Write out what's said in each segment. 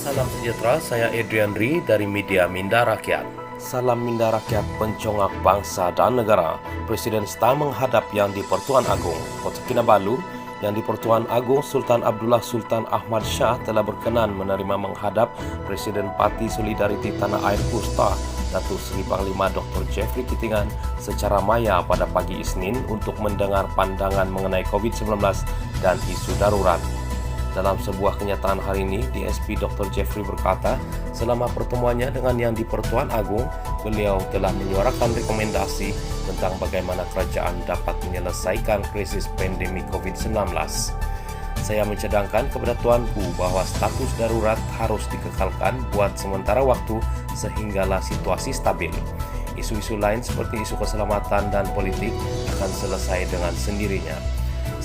Salam sejahtera, saya Adrian Ri dari Media Minda Rakyat. Salam Minda Rakyat, pencongak bangsa dan negara. Presiden STA menghadap Yang di-Pertuan Agong Kota Kinabalu. Yang di-Pertuan Agong Sultan Abdullah Sultan Ahmad Shah telah berkenan menerima menghadap Presiden Parti Solidariti Tanah Air PUSTA Datuk Seri Panglima Dr. Jeffrey Kitingan secara maya pada pagi Isnin untuk mendengar pandangan mengenai COVID-19 dan isu darurat. Dalam sebuah kenyataan hari ini, DSP Dr. Jeffrey berkata, selama pertemuannya dengan Yang di-Pertuan Agong, beliau telah menyuarakan rekomendasi tentang bagaimana kerajaan dapat menyelesaikan krisis pandemi COVID-19. Saya mencadangkan kepada Tuanku bahawa status darurat harus dikekalkan buat sementara waktu sehinggalah situasi stabil. Isu-isu lain seperti isu keselamatan dan politik akan selesai dengan sendirinya.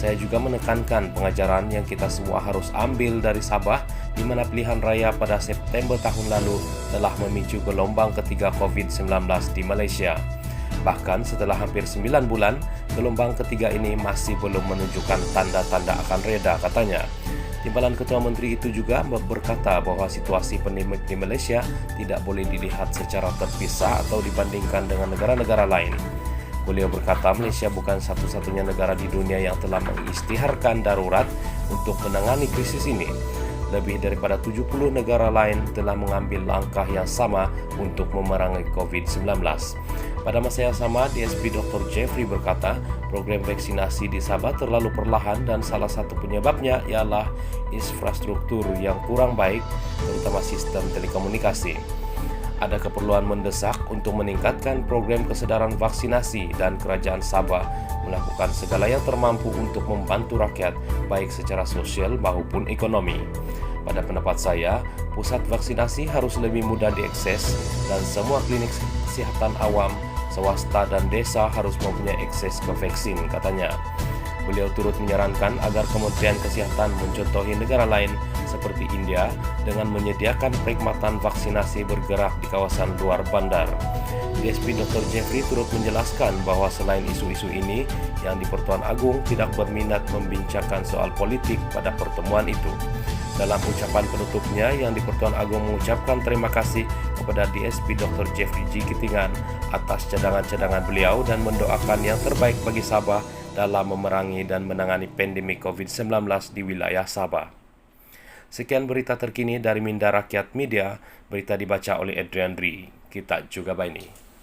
Saya juga menekankan pengajaran yang kita semua harus ambil dari Sabah, di mana pilihan raya pada September tahun lalu telah memicu gelombang ketiga COVID-19 di Malaysia. Bahkan setelah hampir 9 bulan, gelombang ketiga ini masih belum menunjukkan tanda-tanda akan reda, katanya. Timbalan Ketua Menteri itu juga berkata bahawa situasi pandemik di Malaysia tidak boleh dilihat secara terpisah atau dibandingkan dengan negara-negara lain. Beliau berkata Malaysia bukan satu-satunya negara di dunia yang telah mengisytiharkan darurat untuk menangani krisis ini. Lebih daripada 70 negara lain telah mengambil langkah yang sama untuk memerangi COVID-19. Pada masa yang sama, DSP Dr. Jeffrey berkata program vaksinasi di Sabah terlalu perlahan dan salah satu penyebabnya ialah infrastruktur yang kurang baik, terutama sistem telekomunikasi. Ada keperluan mendesak untuk meningkatkan program kesedaran vaksinasi dan kerajaan Sabah melakukan segala yang termampu untuk membantu rakyat baik secara sosial maupun ekonomi. Pada pendapat saya, pusat vaksinasi harus lebih mudah diakses dan semua klinik kesihatan awam, swasta dan desa harus mempunyai akses ke vaksin, katanya. Beliau turut menyarankan agar Kementerian Kesihatan mencontohi negara lain seperti India dengan menyediakan perkhidmatan vaksinasi bergerak di kawasan luar bandar. DSP Dr. Jeffrey turut menjelaskan bahawa selain isu-isu ini, Yang di-Pertuan Agong tidak berminat membincangkan soal politik pada pertemuan itu. Dalam ucapan penutupnya, Yang di-Pertuan Agong mengucapkan terima kasih kepada DSP Dr. Jeffrey G. Kitingan atas cadangan-cadangan beliau dan mendoakan yang terbaik bagi Sabah dalam memerangi dan menangani pandemik COVID-19 di wilayah Sabah. Sekian berita terkini dari Minda Rakyat Media, berita dibaca oleh Adrian Ri. Kita juga Baini.